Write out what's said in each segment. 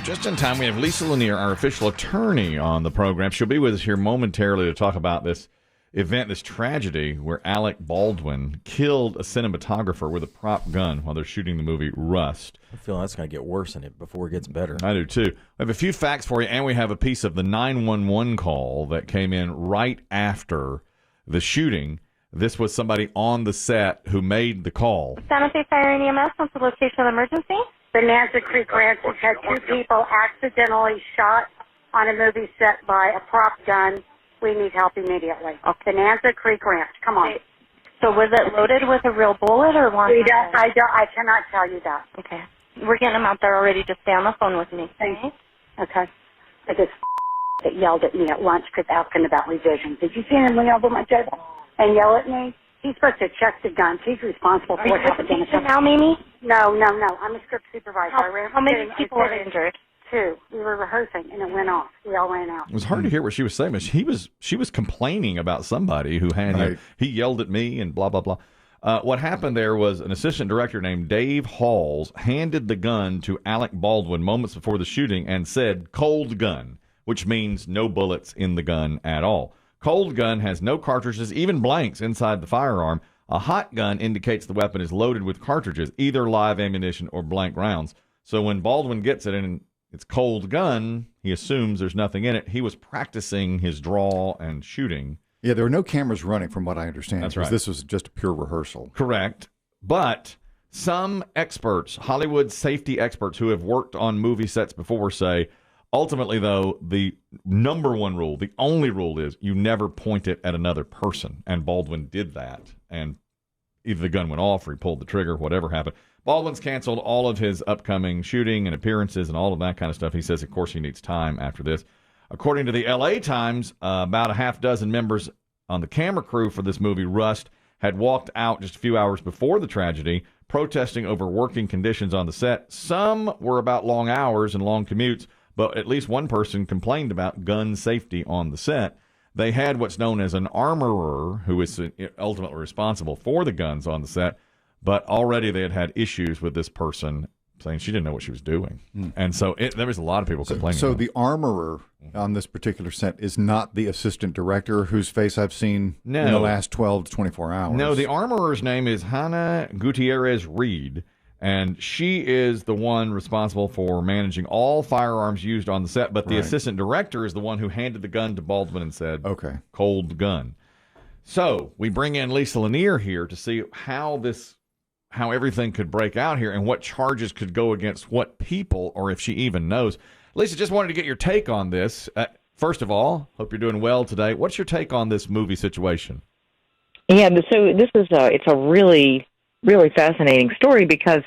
Just in time, we have Lisa Lanier, our official attorney, on the program. She'll be with us here momentarily to talk about this event, this tragedy where Alec Baldwin killed a cinematographer with a prop gun while they're shooting the movie Rust. I feel that's going to get worse in it before it gets better. I do, too. We have a few facts for you, and we have a piece of the 911 call that came in right after the shooting. This was somebody on the set who made the call. Santa Fe Fire and EMS, what's the location of the emergency? Bonanza Creek Ranch has had two people accidentally shot on a movie set by a prop gun. We need help immediately. Okay. Bonanza Creek Ranch, come on. So was it loaded with a real bullet or one? I cannot tell you that. Okay. We're getting them out there already. Just stay on the phone with me. Thank you. Okay. This that yelled at me at lunch because asking about revisions. Did you see him lean over my table and yell at me? He's supposed to check the guns. He's responsible for what's happening. Are you now, Mimi? No. I'm a script supervisor. How many people are injured? Two. We were rehearsing, and it went off. We all ran out. It was hard to hear what she was saying, but she was complaining about somebody who had he yelled at me and blah, blah, blah. What happened there was an assistant director named Dave Halls handed the gun to Alec Baldwin moments before the shooting and said, "Cold gun," which means no bullets in the gun at all. Cold gun has no cartridges, even blanks, inside the firearm. A hot gun indicates the weapon is loaded with cartridges, either live ammunition or blank rounds. So when Baldwin gets it and it's cold gun, he assumes there's nothing in it. He was practicing his draw and shooting. Yeah, there were no cameras running from what I understand. That's right. This was just a pure rehearsal. Correct. But some experts, Hollywood safety experts who have worked on movie sets before say, ultimately, though, the number one rule, the only rule is you never point it at another person. And Baldwin did that. And either the gun went off or he pulled the trigger, whatever happened. Baldwin's canceled all of his upcoming shooting and appearances and all of that kind of stuff. He says, of course, he needs time after this. According to the L.A. Times, about a half dozen members on the camera crew for this movie, Rust, had walked out just a few hours before the tragedy, protesting over working conditions on the set. Some were about long hours and long commutes, but at least one person complained about gun safety on the set. They had what's known as an armorer, who is ultimately responsible for the guns on the set, but already they had had issues with this person saying she didn't know what she was doing. And so there was a lot of people complaining. So the armorer on this particular set is not the assistant director whose face I've seen in the last 12 to 24 hours. No, the armorer's name is Hannah Gutierrez Reed, and she is the one responsible for managing all firearms used on the set, but the assistant director is the one who handed the gun to Baldwin and said, "Okay, cold gun." So we bring in Lisa Lanier here to see how everything could break out here and what charges could go against what people, or if she even knows. Lisa, just wanted to get your take on this. First of all, hope you're doing well today. What's your take on this movie situation? Yeah, so this is it's a really, really fascinating story because,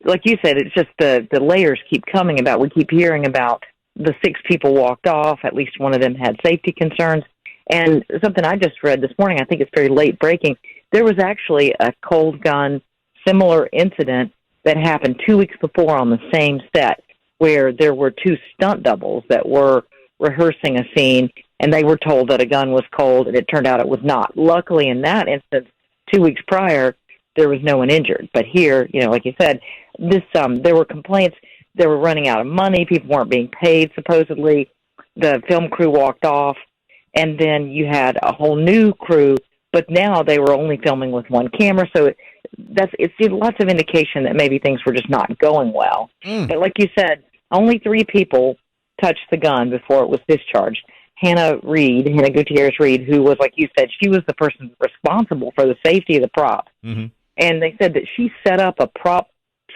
like you said, it's just the layers keep coming about. We keep hearing about the 6 people walked off. At least one of them had safety concerns. And something I just read this morning, I think it's very late breaking, there was actually a cold gun similar incident that happened 2 weeks before on the same set where there were 2 stunt doubles that were rehearsing a scene and they were told that a gun was cold and it turned out it was not. Luckily in that instance, 2 weeks prior, there was no one injured. But here, like you said, there were complaints. They were running out of money. People weren't being paid, supposedly. The film crew walked off. And then you had a whole new crew, but now they were only filming with one camera. So it's lots of indication that maybe things were just not going well. But like you said, only 3 people touched the gun before it was discharged. Hannah Gutierrez Reed, who was, like you said, she was the person responsible for the safety of the prop. And they said that she set up a prop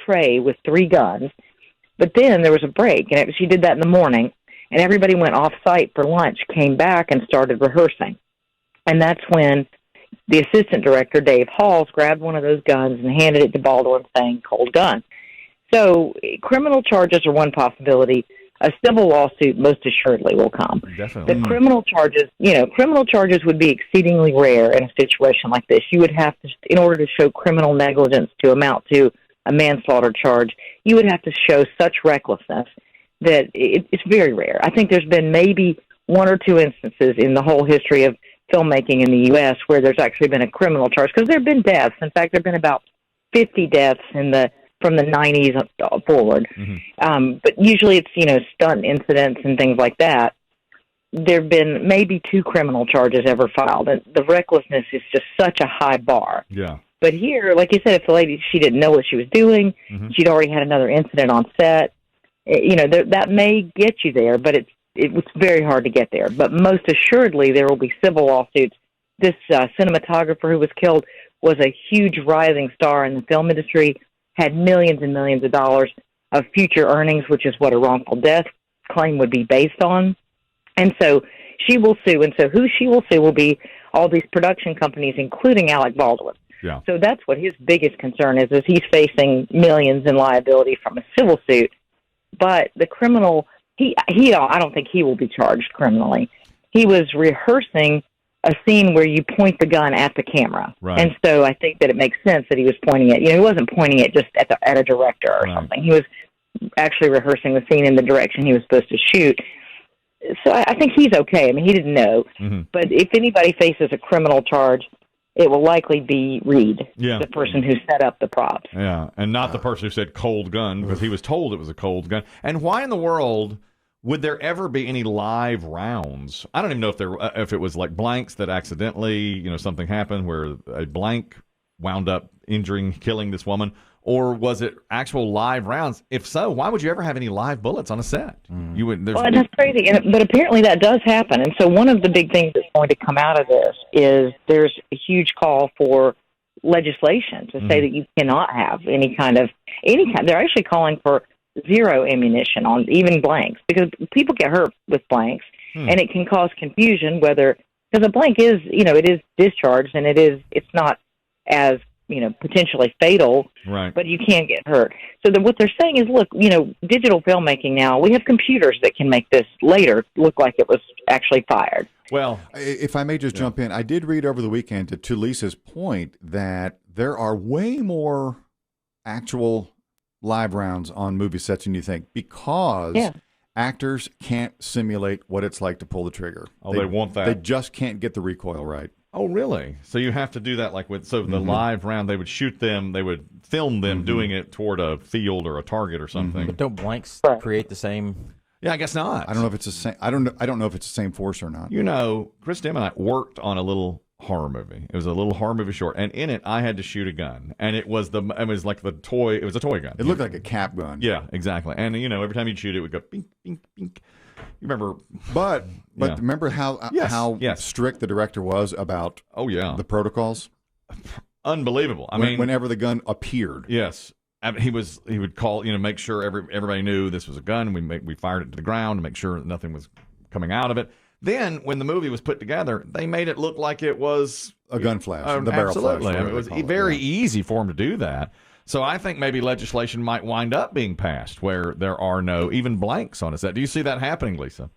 tray with 3 guns, but then there was a break, and she did that in the morning, and everybody went off-site for lunch, came back, and started rehearsing. And that's when the assistant director, Dave Halls, grabbed one of those guns and handed it to Baldwin saying, "Cold gun." So criminal charges are one possibility. A civil lawsuit most assuredly will come. Definitely. The criminal charges would be exceedingly rare in a situation like this. You would have to, in order to show criminal negligence to amount to a manslaughter charge, you would have to show such recklessness that it's very rare. I think there's been maybe 1 or 2 instances in the whole history of filmmaking in the U.S. where there's actually been a criminal charge, because there have been deaths. In fact, there have been about 50 deaths in the from the 90s forward. But usually it's, stunt incidents and things like that. There have been maybe 2 criminal charges ever filed. And the recklessness is just such a high bar. Yeah. But here, like you said, if the lady, she didn't know what she was doing, she'd already had another incident on set, that may get you there, but it was very hard to get there. But most assuredly, there will be civil lawsuits. This cinematographer who was killed was a huge rising star in the film industry, had millions and millions of dollars of future earnings, which is what a wrongful death claim would be based on. And so she will sue. And so who she will sue will be all these production companies, including Alec Baldwin. Yeah. So that's what his biggest concern is he's facing millions in liability from a civil suit. But the criminal, I don't think he will be charged criminally. He was rehearsing a scene where you point the gun at the camera. Right. And so I think that it makes sense that he was pointing it. He wasn't pointing it just at a director or something. He was actually rehearsing the scene in the direction he was supposed to shoot. So I think he's okay. I mean, he didn't know. But if anybody faces a criminal charge, it will likely be Reed, the person who set up the props. Yeah, and not the person who said cold gun, because he was told it was a cold gun. And why in the world would there ever be any live rounds? I don't even know if it was like blanks that accidentally, something happened where a blank wound up killing this woman, or was it actual live rounds? If so, why would you ever have any live bullets on a set? You would. Well, that's crazy, but apparently that does happen. And so one of the big things that's going to come out of this is there's a huge call for legislation to say that you cannot have any kind. They're actually calling for zero ammunition on even blanks, because people get hurt with blanks, and it can cause confusion because a blank is, it is discharged, and it's not as potentially fatal, right? But you can get hurt. So what they're saying is, look, digital filmmaking now, we have computers that can make this later look like it was actually fired. Well, if I may just jump in, I did read over the weekend to Lisa's point that there are way more actual live rounds on movie sets than you think, because actors can't simulate what it's like to pull the trigger. Oh, they want that. They just can't get the recoil right. Oh, really? So you have to do that the live round, they would shoot them, they would film them doing it toward a field or a target or something. But don't blanks create the same? Yeah, I guess not. I don't know if it's the same. I don't know if it's the same force or not. Chris Demm and I worked on a little horror movie. It was a little horror movie short, and in it I had to shoot a gun, and it was like the toy. It was a toy gun. It looked like a cap gun. Yeah, exactly. And every time you'd shoot it, would go bink, bink, bink. You remember? But remember how strict the director was about the protocols? Unbelievable. Whenever the gun appeared. Yes. He would call, make sure everybody knew this was a gun. We fired it to the ground to make sure nothing was coming out of it. Then when the movie was put together, they made it look like it was a gun flash, the barrel flash. Absolutely. It was very easy for him to do that. So I think maybe legislation might wind up being passed where there are no even blanks on a set. Do you see that happening, Lisa?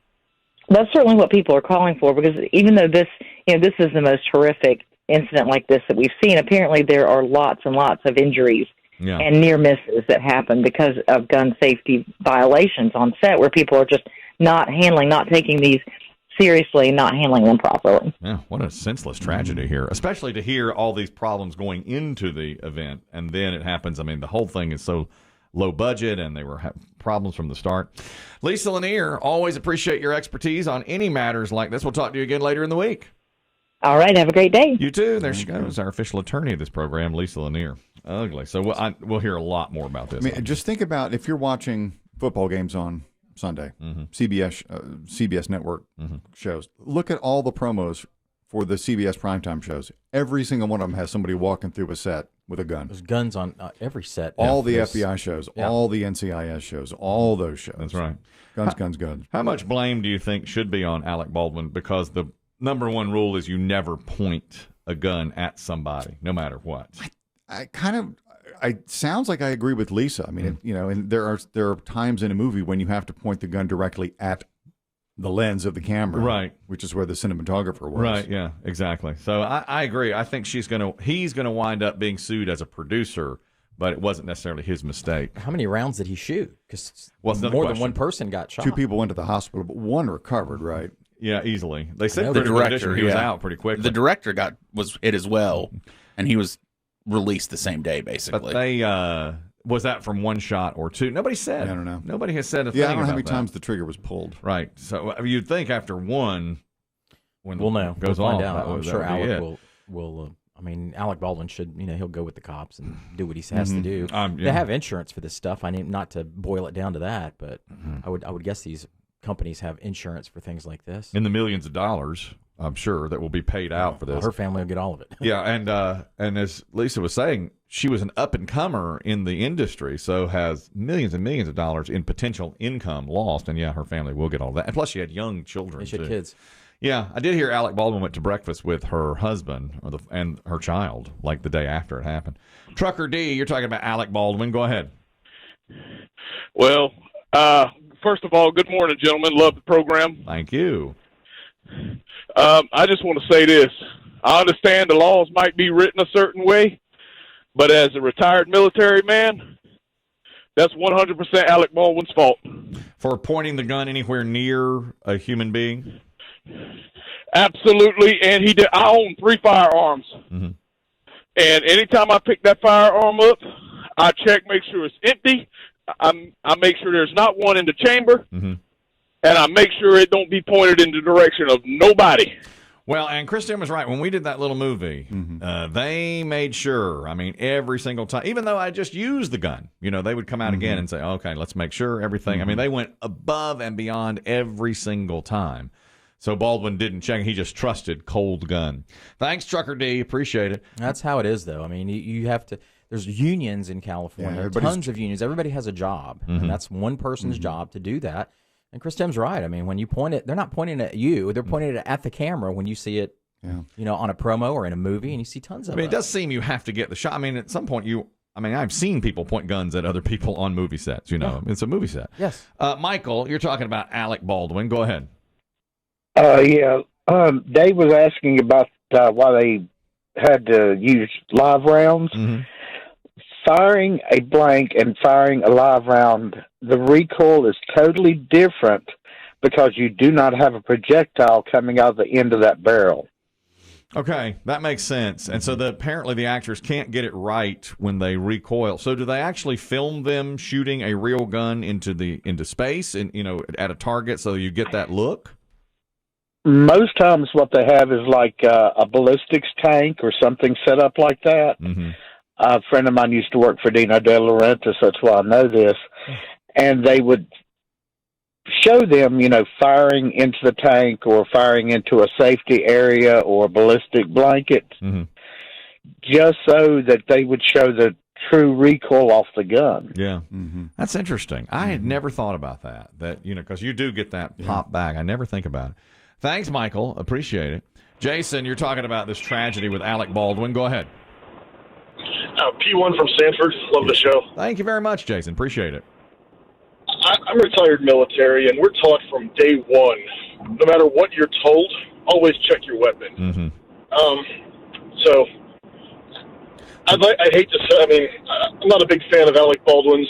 That's certainly what people are calling for, because even though this is the most horrific incident like this that we've seen, apparently there are lots and lots of injuries and near misses that happen because of gun safety violations on set, where people are just not taking these seriously, not handling them properly. Yeah, what a senseless tragedy here, especially to hear all these problems going into the event, and then it happens. The whole thing is so low budget, and they were having problems from the start. Lisa Lanier, always appreciate your expertise on any matters like this. We'll talk to you again later in the week. All right, have a great day. You too. There she goes, our official attorney of this program, Lisa Lanier. Ugly. So we'll hear a lot more about this. Just think about if you're watching football games on Sunday, CBS network shows. Look at all the promos for the CBS primetime shows. Every single one of them has somebody walking through a set with a gun. There's guns on every set. All the FBI shows, all the NCIS shows, all those shows. That's right. Guns. How much blame do you think should be on Alec Baldwin? Because the number one rule is you never point a gun at somebody, no matter what. I sounds like I agree with Lisa. And there are times in a movie when you have to point the gun directly at the lens of the camera, right? Which is where the cinematographer was, right? Yeah, exactly. So I agree. I think he's gonna wind up being sued as a producer, but it wasn't necessarily his mistake. How many rounds did he shoot? Because more than one person got shot. 2 people went to the hospital, but 1 recovered, right? Yeah, easily. They said the director he was out pretty quickly. The director was hit as well, and he was released the same day, basically. But was that from one shot or two? Nobody said. Yeah, I don't know. Nobody has said a thing Yeah, I don't know about how many that. times the trigger was pulled. Right. So you'd think after one, when We'll know. goes We'll off, find out. that I'm would- sure that would be Alec it. will. I mean, Alec Baldwin should. He'll go with the cops and do what he has to do. Yeah. They have insurance for this stuff. I need not to boil it down to that, but I would guess these companies have insurance for things like this. In the millions of dollars, I'm sure, that will be paid out for this. Well, her family will get all of it. Yeah, and as Lisa was saying, she was an up-and-comer in the industry, so has millions and millions of dollars in potential income lost, and yeah, her family will get all that. And plus, she had young children, They should too. kids. Yeah, I did hear Alec Baldwin went to breakfast with her husband and her child, like the day after it happened. Trucker D, you're talking about Alec Baldwin. Go ahead. Well, first of all, good morning, gentlemen. Love the program. Thank you. I just want to say this. I understand the laws might be written a certain way, but as a retired military man, that's 100% Alec Baldwin's fault. For pointing the gun anywhere near a human being? Absolutely, and he did. I own 3 firearms, and anytime I pick that firearm up, I check, make sure it's empty. I make sure there's not one in the chamber, and I make sure it don't be pointed in the direction of nobody. Well, and Kristen was right. When we did that little movie, they made sure, I mean, every single time, even though I just used the gun, they would come out again and say, okay, let's make sure everything. I mean, they went above and beyond every single time. So Baldwin didn't check. He just trusted cold gun. Thanks, Trucker D. Appreciate it. That's how it is, though. I mean, you have to. There's unions in California, tons of unions. Everybody has a job, and that's one person's job to do that. And Chris Demm's right. I mean, when you point it, they're not pointing it at you. They're pointing it at the camera when you see it, on a promo or in a movie, and you see tons of it. I mean, it does seem you have to get the shot. I mean, at some point I've seen people point guns at other people on movie sets, It's a movie set. Yes. Michael, you're talking about Alec Baldwin. Go ahead. Dave was asking about why they had to use live rounds. Firing a blank and firing a live round, the recoil is totally different because you do not have a projectile coming out of the end of that barrel. Okay, that makes sense. And so apparently the actors can't get it right when they recoil. So do they actually film them shooting a real gun into space and at a target so you get that look? Most times what they have is like a ballistics tank or something set up like that. A friend of mine used to work for Dino De Laurentiis, that's why I know this. And they would show them, firing into the tank or firing into a safety area or ballistic blanket, just so that they would show the true recoil off the gun. Yeah. That's interesting. I had never thought about that, because you do get that pop back. I never think about it. Thanks, Michael. Appreciate it. Jason, you're talking about this tragedy with Alec Baldwin. Go ahead. P1 from Sanford. Love the show. Thank you very much, Jason. Appreciate it. I'm retired military, and we're taught from day one, no matter what you're told, always check your weapon. So I'd hate to say, I'm not a big fan of Alec Baldwin's,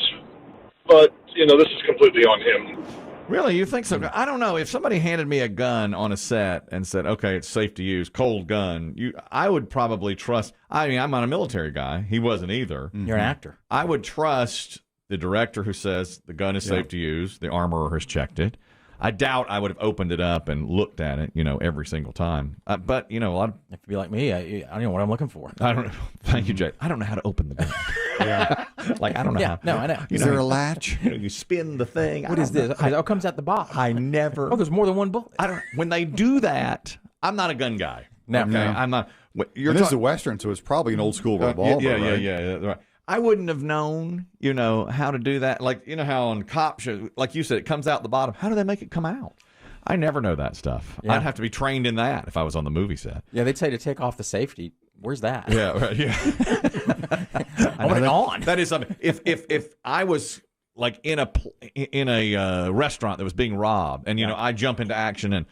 but, this is completely on him. Really? You think so? I don't know. If somebody handed me a gun on a set and said, okay, it's safe to use, cold gun, I would probably trust. I mean, I'm not a military guy. He wasn't either. You're an actor. I would trust the director who says the gun is safe to use. The armorer has checked it. I doubt I would have opened it up and looked at it, every single time. But, a lot of... If you be like me, I don't know what I'm looking for. I don't know. Thank you, Jay. I don't know how to open the gun. I don't know how. No, I know. Is there a latch? You spin the thing. What is this? It comes out the box. I never... Oh, there's more than one bullet. When they do that, I'm not a gun guy. No. Okay? I'm not... This is a Western, so it's probably an old school revolver, right? Yeah. Right. I wouldn't have known, how to do that. Like, how on cop shows, like you said, it comes out the bottom. How do they make it come out? I never know that stuff. Yeah. I'd have to be trained in that if I was on the movie set. Yeah, they'd say to take off the safety. Where's that? Yeah, right. Yeah. I want it on. That is something. If I was like in a restaurant that was being robbed, and I jump into action and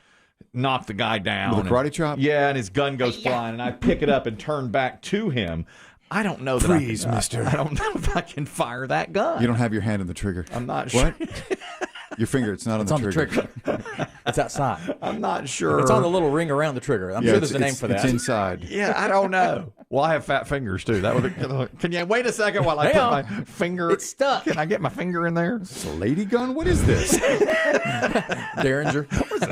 knock the guy down with a karate chop. Yeah, and his gun goes flying, and I pick it up and turn back to him. I don't know that Freeze, mister. I don't know if I can fire that gun. You don't have your hand on the trigger. I'm not sure. What? Your finger, it's not It's on the trigger. It's outside. I'm not sure. It's on the little ring around the trigger. I'm sure there's a name for that. It's inside. Yeah, I don't know. Well, I have fat fingers too. That would. Can you wait a second while I put my finger? It's stuck. Can I get my finger in there? Is this a lady gun? What is this? Derringer.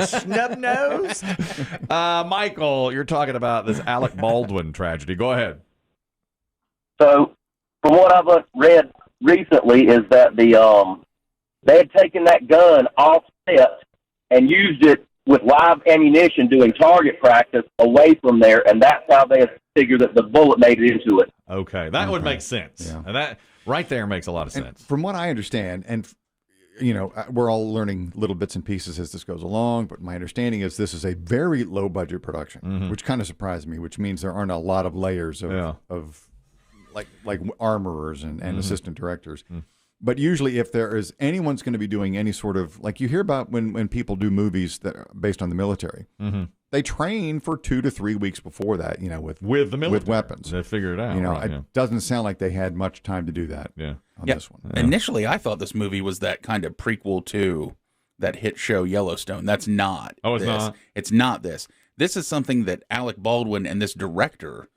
Snub nose. Michael, you're talking about this Alec Baldwin tragedy. Go ahead. So, from what I've read recently, is that they had taken that gun off set and used it with live ammunition doing target practice away from there, and that's how they had figured that the bullet made it into it. Okay, that would make sense. Yeah. And that right there makes a lot of sense. And from what I understand, and we're all learning little bits and pieces as this goes along, but my understanding is this is a very low budget production, which kind of surprised me, which means there aren't a lot of layers of like armorers and assistant directors. But usually if there is anyone's going to be doing any sort of, like you hear about when people do movies that are based on the military, they train for 2 to 3 weeks before that, with the military, with weapons. They figure it out. It doesn't sound like they had much time to do that on this one. Yeah. Initially, I thought this movie was that kind of prequel to that hit show Yellowstone. That's not. Oh, it's this. not? It's not this. This is something that Alec Baldwin and this director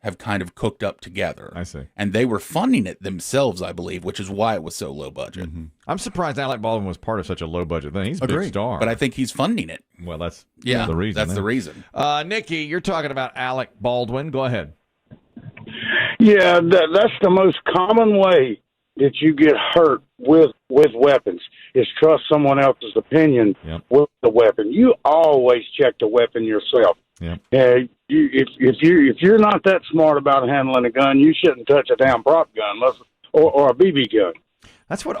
have kind of cooked up together. I see. And they were funding it themselves, I believe, which is why it was so low budget. I'm surprised Alec Baldwin was part of such a low budget thing. He's a big star. But I think he's funding it. Well, that's the reason. That's the reason. Nikki, you're talking about Alec Baldwin. Go ahead. Yeah, that's the most common way that you get hurt with weapons is trust someone else's opinion with the weapon. You always check the weapon yourself. If you're not that smart about handling a gun, you shouldn't touch a damn prop gun or a BB gun. That's what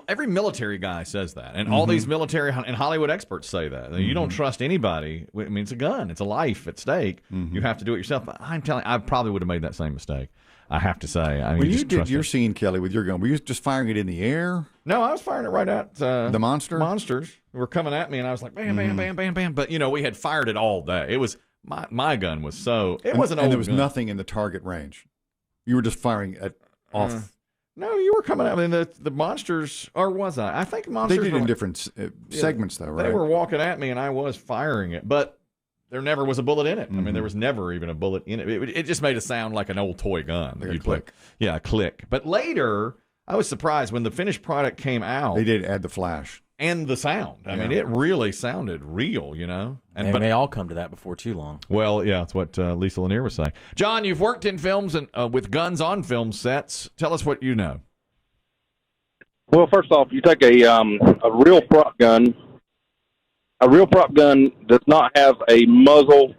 every military guy says that, and all these military and Hollywood experts say that. You don't trust anybody. I mean, it's a gun. It's a life at stake. You have to do it yourself. But I'm telling you, I probably would have made that same mistake. I have to say. I mean, when you did your scene, Kelly, with your gun, were you just firing it in the air? No, I was firing it right at the monster. Monsters were coming at me, and I was like, bam, bam, bam, bam, bam. But we had fired it all day. It was my gun was so it wasn't. And there was nothing in the target range. You were just firing off. No, you were coming at me. The monsters, or was I? I think monsters. They did in different segments, though, right? They were walking at me, and I was firing it, but there never was a bullet in it. I mean, there was never even a bullet in it. It just made it sound like an old toy gun. Like a click. Yeah, a click. But later, I was surprised when the finished product came out. They did add the flash. And the sound. I mean, it really sounded real, And they may all come to that before too long. Well, yeah, that's what Lisa Lanier was saying. John, you've worked in films and with guns on film sets. Tell us what you know. Well, first off, you take a real prop gun. A real prop gun does not have a muzzle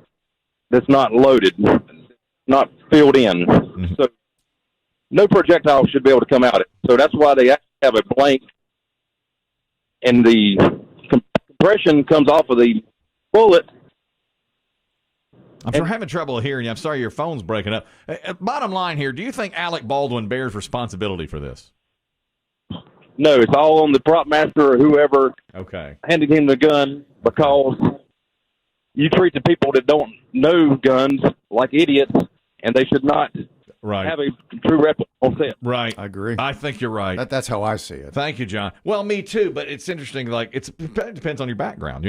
that's not loaded, not filled in. So no projectile should be able to come out of it. So that's why they actually have a blank, and the compression comes off of the bullet. I'm having trouble hearing you. I'm sorry, your phone's breaking up. Bottom line here, do you think Alec Baldwin bears responsibility for this? No, it's all on the prop master or whoever handed him the gun, because you treat the people that don't know guns like idiots, and they should not have a true replica on set. Right. I agree. I think you're right. That's how I see it. Thank you, John. Well, me too, but it's interesting. Like, it depends on your background.